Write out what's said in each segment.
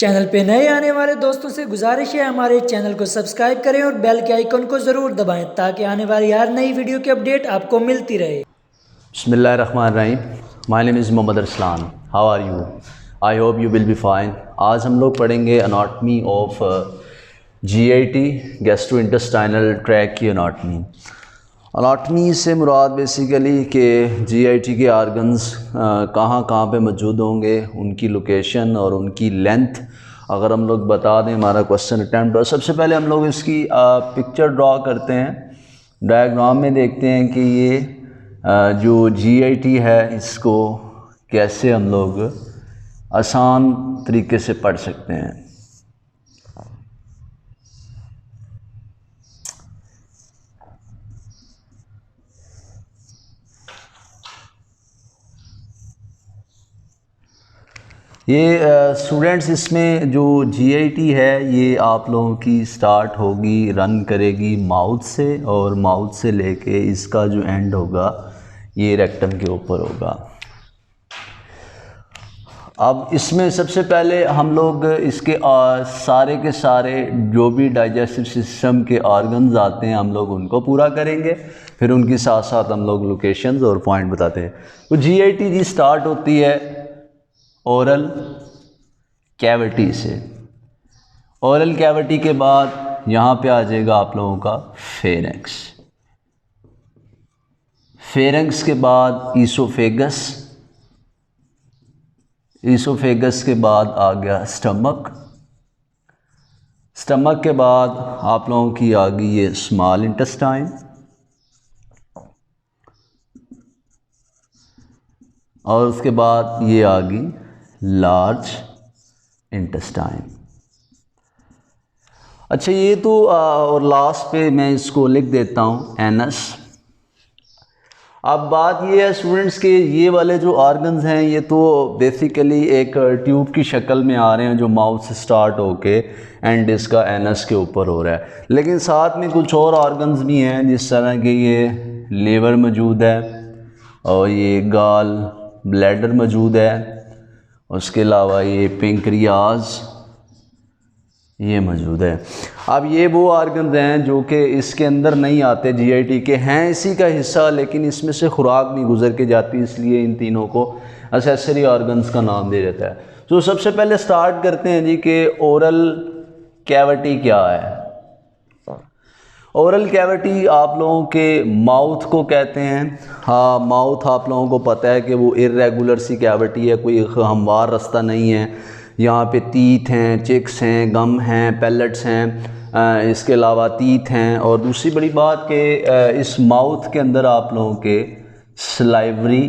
Channel पे नए आने वाले दोस्तों से गुजारिश है हमारे चैनल को सब्सक्राइब करें और बेल के आइकन को ज़रूर दबाएं ताकि आने वाली हर नई वीडियो की अपडेट आपको मिलती रहे। बिस्मिल्लाहिर्रहमानिर्रहीम। My name is Mohammad Arsalan. How are you? I hope you will be fine. आज हम लोग पढ़ेंगे anatomy of GIT, gastrointestinal tract की अनाटमी। अनाटमी से मुराद बेसिकली कि GIT के आर्गन्स कहाँ कहाँ पे मौजूद होंगे, उनकी लोकेशन और उनकी लेंथ अगर हम लोग बता दें हमारा क्वेश्चन अटैम्प्ट। और सबसे पहले हम लोग इसकी पिक्चर ड्रा करते हैं। डायग्राम में देखते हैं कि ये जो GIT है इसको कैसे हम लोग आसान तरीके से पढ़ सकते हैं। ये स्टूडेंट्स इसमें जो GIT है ये आप लोगों की स्टार्ट होगी, रन करेगी माउथ से, और माउथ से लेके इसका जो एंड होगा ये रेक्टम के ऊपर होगा। अब इसमें सबसे पहले हम लोग इसके सारे के सारे जो भी डाइजेस्टिव सिस्टम के ऑर्गन्स आते हैं हम लोग उनको पूरा करेंगे, फिर उनके साथ साथ हम लोग लोकेशंस और पॉइंट बताते हैं। तो GIT जी स्टार्ट होती है ओरल कैविटी से। ओरल कैविटी के बाद यहाँ पे आ जाएगा आप लोगों का फेरेंक्स। फेरेंक्स के बाद ईसोफेगस। ईसोफेगस के बाद आ गया स्टमक। स्टमक के बाद आप लोगों की आ गई ये स्मॉल इंटेस्टाइन, और उसके बाद ये आ गई लार्ज इंटेस्टाइन। अच्छा, ये तो और लास्ट पे मैं इसको लिख देता हूँ एनस। अब बात ये है स्टूडेंट्स के ये वाले जो ऑर्गन्स हैं ये तो बेसिकली एक ट्यूब की शक्ल में आ रहे हैं जो माउथ से स्टार्ट होके एंड इसका एनस के ऊपर हो रहा है, लेकिन साथ में कुछ और ऑर्गन्स भी हैं जिस तरह के ये लीवर मौजूद है और ये गाल ब्लैडर मौजूद है, उसके अलावा ये पेंक्रियाज ये मौजूद है। अब ये वो ऑर्गन हैं जो कि इसके अंदर नहीं आते, GIT के हैं इसी का हिस्सा, लेकिन इसमें से खुराक नहीं गुजर के जाती, इसलिए इन तीनों को एक्सेसरी ऑर्गन्स का नाम दे देता है। तो सबसे पहले स्टार्ट करते हैं जी कि ओरल कैविटी क्या है। ओरल कैविटी आप लोगों के माउथ को कहते हैं। हाँ, माउथ आप लोगों को पता है कि वो इर्रेगुलर सी कैविटी है, कोई हमवार रास्ता नहीं है। यहाँ पे टीथ हैं, चिक्स हैं, गम हैं, पैलेट्स हैं, इसके अलावा टीथ हैं। और दूसरी बड़ी बात कि इस माउथ के अंदर आप लोगों के सलाइवरी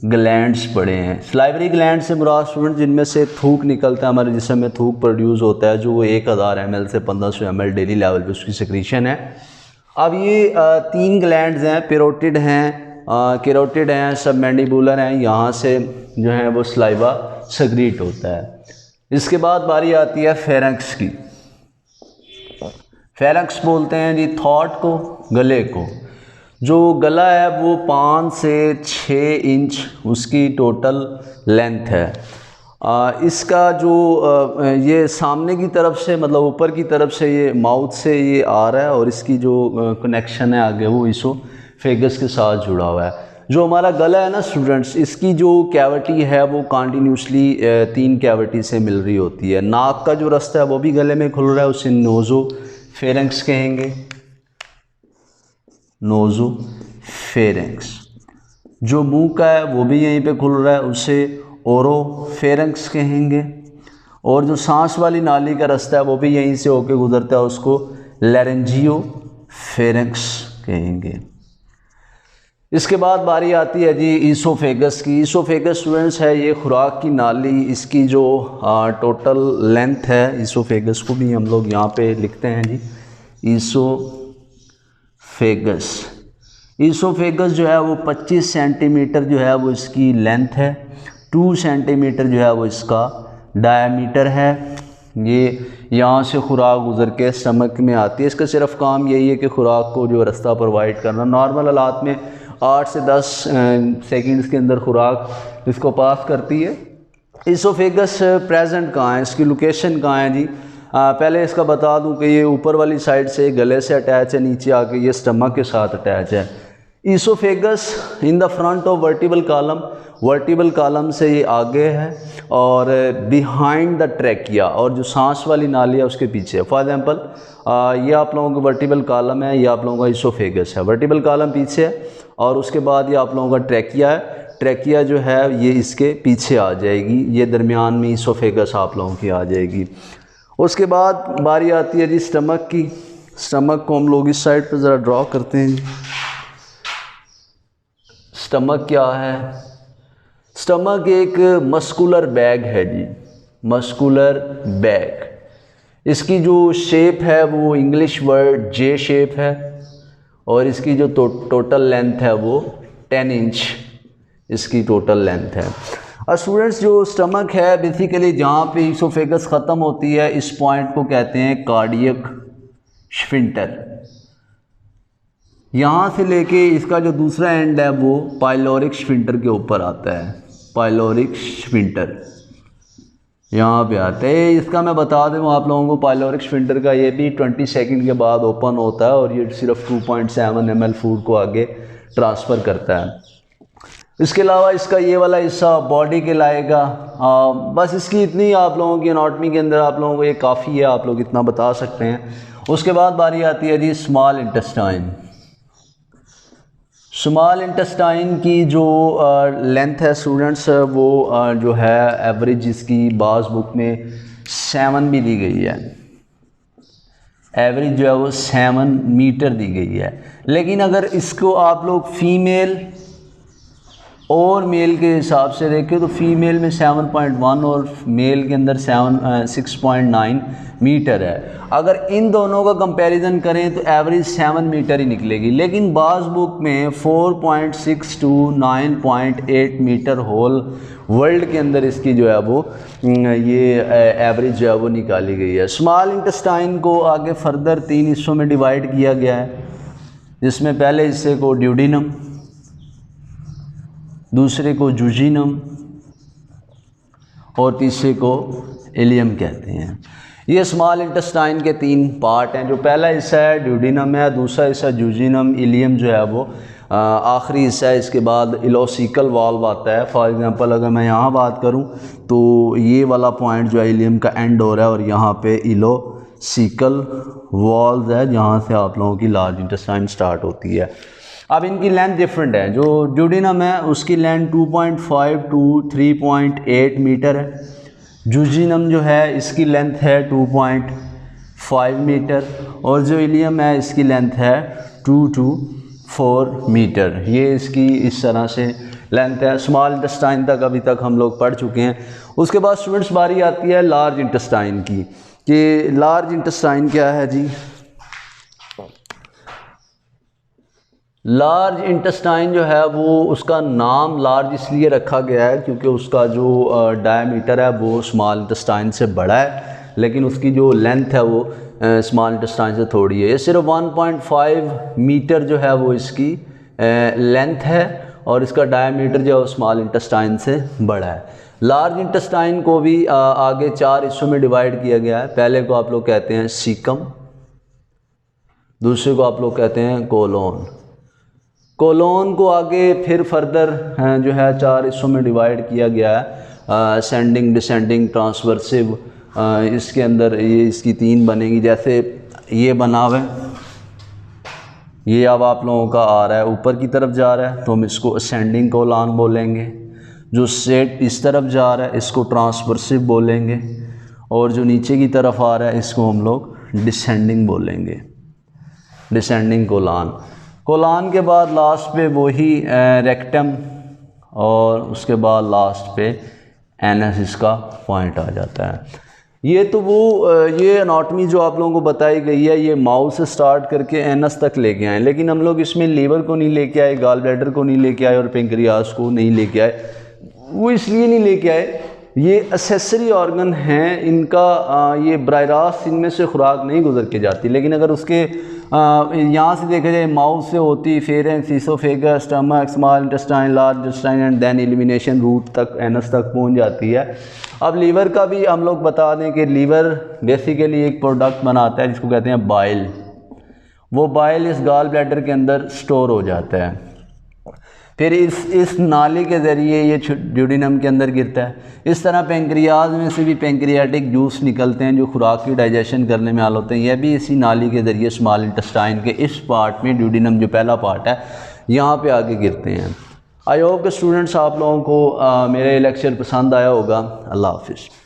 ग्लैंड्स पड़े हैं। सलाइवरी ग्लैंड से मुराद स्टूडेंट जिनमें से थूक निकलता है, हमारे जिस्म में थूक प्रोड्यूस होता है, जो वो 1000 ml से 1500 ml डेली लेवल पे उसकी सिक्रीशन है। अब ये 3 ग्लैंड्स हैं, पेरोटिड हैं, कैरोटिड हैं, सबमैंडिबुलर हैं, यहाँ से जो है वो सलाइवा सेक्रीट होता है। इसके बाद बारी आती है फेरेंक्स की। फेरेंक्स बोलते हैं जी थॉट को, गले को। जो गला है वो 5 से 6 इंच उसकी टोटल लेंथ है। इसका जो ये सामने की तरफ से मतलब ऊपर की तरफ से ये माउथ से ये आ रहा है, और इसकी जो कनेक्शन है आगे वो ईसोफेगस के साथ जुड़ा हुआ है। जो हमारा गला है ना स्टूडेंट्स, इसकी जो कैविटी है वो कंटिन्यूसली 3 कैविटी से मिल रही होती है। नाक का जो रास्ता है वो भी गले में खुल रहा है, उसे नोज़ोफेरेंक्स कहेंगे। नोज़ोफेरेंक्स। जो मुंह का है वो भी यहीं पे खुल रहा है, उसे ओरोफेरेंक्स कहेंगे। और जो सांस वाली नाली का रास्ता है वो भी यहीं से होके गुजरता है, उसको लैरेंजियोफेरेंक्स कहेंगे। इसके बाद बारी आती है जी ईसोफेगस की। ईसोफेगस स्टूडेंट्स है ये खुराक की नाली, इसकी जो टोटल लेंथ है, ईसोफेगस को भी हम लोग यहाँ पे लिखते हैं जी ईसोफेगस। ईसोफेगस जो है वो 25 सेंटीमीटर जो है वो इसकी लेंथ है, 2 सेंटीमीटर जो है वो इसका डायमीटर है। ये यहाँ से खुराक गुजर के स्टमक में आती है। इसका सिर्फ काम यही है कि खुराक को जो रास्ता प्रोवाइड करना। नॉर्मल हालात में 8 से 10 सेकंड्स के अंदर खुराक इसको पास करती है, इसोफेगस प्रेजेंट कहाँ है, इसकी लोकेशन कहाँ है जी। पहले इसका बता दूं कि ये ऊपर वाली साइड से गले से अटैच है, नीचे आके ये स्टमक के साथ अटैच है। Oesophagus in the front of vertebral column से ये आगे है और बिहाइंड द ट्रैकिया, और जो सांस वाली नाली है उसके पीछे। फॉर एग्जांपल ये आप लोगों का वर्टिबल कॉलम है, ये आप लोगों का इसोफेगस है। वर्टिबल कॉलम पीछे है और उसके बाद ये आप लोगों का ट्रैकिया है। ट्रैकिया जो है ये इसके पीछे आ जाएगी, ये दरमियान में इसोफेगस आप लोगों की आ जाएगी। उसके बाद बारी आती है जी स्टमक की। स्टमक को हम लोग इस साइड पर ज़रा ड्रॉ करते हैं जी। स्टमक क्या है? स्टमक एक मस्कुलर बैग है जी, मस्कुलर बैग। इसकी जो शेप है वो इंग्लिश वर्ड जे शेप है और इसकी जो टोटल लेंथ है वो 10 इंच इसकी टोटल लेंथ है। और स्टूडेंट्स जो स्टमक है बेसिकली जहाँ पे इसोफेगस ख़त्म होती है इस पॉइंट को कहते हैं कार्डियक स्फिंक्टर। यहाँ से लेके इसका जो दूसरा एंड है वो पाइलोरिक स्फिंक्टर के ऊपर आता है। पाइलोरिक स्फिंक्टर यहाँ पे आता है। इसका मैं बता दूँ आप लोगों को, पाइलोरिक स्फिंक्टर का ये भी 20 सेकंड के बाद ओपन होता है और ये सिर्फ 2.7 ml फूड को आगे ट्रांसफ़र करता है। इसके अलावा इसका ये वाला हिस्सा बॉडी के लाएगा। बस इसकी इतनी आप लोगों की एनाटॉमी के अंदर आप लोगों को ये काफ़ी है, आप लोग इतना बता सकते हैं। उसके बाद बारी आती है जी स्मॉल इंटेस्टाइन। स्मॉल इंटेस्टाइन की जो लेंथ है स्टूडेंट्स वो जो है एवरेज इसकी बाज़ बुक में 7 भी दी गई है। एवरेज जो है वो 7 मीटर दी गई है। लेकिन अगर इसको आप लोग फीमेल और मेल के हिसाब से देखें तो फीमेल में 7.1 और मेल के अंदर 6.9 मीटर है। अगर इन दोनों का कंपैरिजन करें तो एवरेज 7 मीटर ही निकलेगी। लेकिन बाज़ बुक में 4.6 to 9.8 मीटर होल वर्ल्ड के अंदर इसकी जो है वो ये एवरेज जो है वो निकाली गई है। स्मॉल इंटेस्टाइन को आगे फर्दर 3 हिस्सों में डिवाइड किया गया है, जिसमें पहले हिस्से को ड्यूडिनम, दूसरे को जुजिनम और तीसरे को इलियम कहते हैं। ये स्मॉल इंटेस्टाइन के 3 पार्ट हैं। जो पहला हिस्सा है ड्यूडिनम है, दूसरा हिस्सा जुजिनम, इलियम जो है वो आखिरी हिस्सा है। इसके बाद इलोसिकल वाल्व आता है। फॉर एग्जांपल अगर मैं यहाँ बात करूँ तो ये वाला पॉइंट जो है इलियम का एंड हो रहा है और यहाँ पे इलोसिकल वाल्व है जहाँ से आप लोगों की लार्ज इंटेस्टाइन स्टार्ट होती है। अब इनकी लेंथ डिफरेंट है। जो ड्यूडिनम है उसकी लेंथ 2.5 to 3.8 मीटर है। जुजिनम जो है इसकी लेंथ है 2.5 मीटर और जो इलियम है इसकी लेंथ है 2 to 4 मीटर। ये इसकी इस तरह से लेंथ है। स्मॉल इंटेस्टाइन तक अभी तक हम लोग पढ़ चुके हैं। उसके बाद स्टूडेंट्स बारी आती है लार्ज इंटेस्टाइन की, कि लार्ज इंटेस्टाइन क्या है जी। लार्ज इंटेस्टाइन जो है वो उसका नाम लार्ज इसलिए रखा गया है क्योंकि उसका जो डायमीटर है वो स्मॉल इंटेस्टाइन से बड़ा है, लेकिन उसकी जो लेंथ है वो स्मॉल इंटेस्टाइन से थोड़ी है। ये सिर्फ 1.5 मीटर जो है वो इसकी लेंथ है और इसका डायमीटर जो है वो स्मॉल इंटेस्टाइन से बड़ा है। लार्ज इंटेस्टाइन को भी आगे 4 हिस्सों में डिवाइड किया गया है। पहले को आप लोग कहते हैं सीकम, दूसरे को आप लोग कहते हैं कोलोन। कोलोन को आगे फिर फर्दर जो है 4 हिस्सों में डिवाइड किया गया है, असेंडिंग, डिसेंडिंग, ट्रांसवर्सिव। इसके अंदर ये इसकी 3 बनेगी। जैसे ये बना हुआ है, ये अब आप लोगों का आ रहा है ऊपर की तरफ जा रहा है तो हम इसको असेंडिंग कोलोन बोलेंगे। जो सेट इस तरफ जा रहा है इसको ट्रांसवर्सिव बोलेंगे और जो नीचे की तरफ आ रहा है इसको हम लोग डिसेंडिंग बोलेंगे, डिसेंडिंग कोलोन। कोलान के बाद लास्ट पे वही रेक्टम और उसके बाद लास्ट पे एनस इसका पॉइंट आ जाता है। ये तो वो ये एनाटॉमी जो आप लोगों को बताई गई है ये माउथ से स्टार्ट करके एनस तक लेके आए, लेकिन हम लोग इसमें लीवर को नहीं लेके आए, गाल ब्लैडर को नहीं लेके आए और पेंक्रियास को नहीं लेके आए। वो इसलिए नहीं लेके आए, ये एसेसरी ऑर्गन हैं, इनका ये बराह रास्त इनमें से खुराक नहीं गुजर के जाती। लेकिन अगर उसके यहाँ से देखा जाए माउथ से होती pharynx, oesophagus, stomach, small intestine, large intestine and then elimination route तक, एनस तक पहुँच जाती है। अब लीवर का भी हम लोग बता दें कि लीवर बेसिकली एक प्रोडक्ट बनाता है जिसको कहते हैं बाइल। वो बाइल इस गॉल ब्लैडर के अंदर स्टोर हो जाता है, फिर इस नाली के ज़रिए ये ड्यूडेनम के अंदर गिरता है। इस तरह पेंक्रियाज में से भी पेंक्रियाटिक जूस निकलते हैं जो खुराक की डाइजेशन करने में हाल होते हैं, यह भी इसी नाली के ज़रिए स्मॉल इंटेस्टाइन के इस पार्ट में, ड्यूडेनम जो पहला पार्ट है, यहाँ पे आके गिरते हैं। आई होप कि स्टूडेंट्स आप लोगों को मेरा ये लेक्चर पसंद आया होगा। अल्लाह हाफिज़।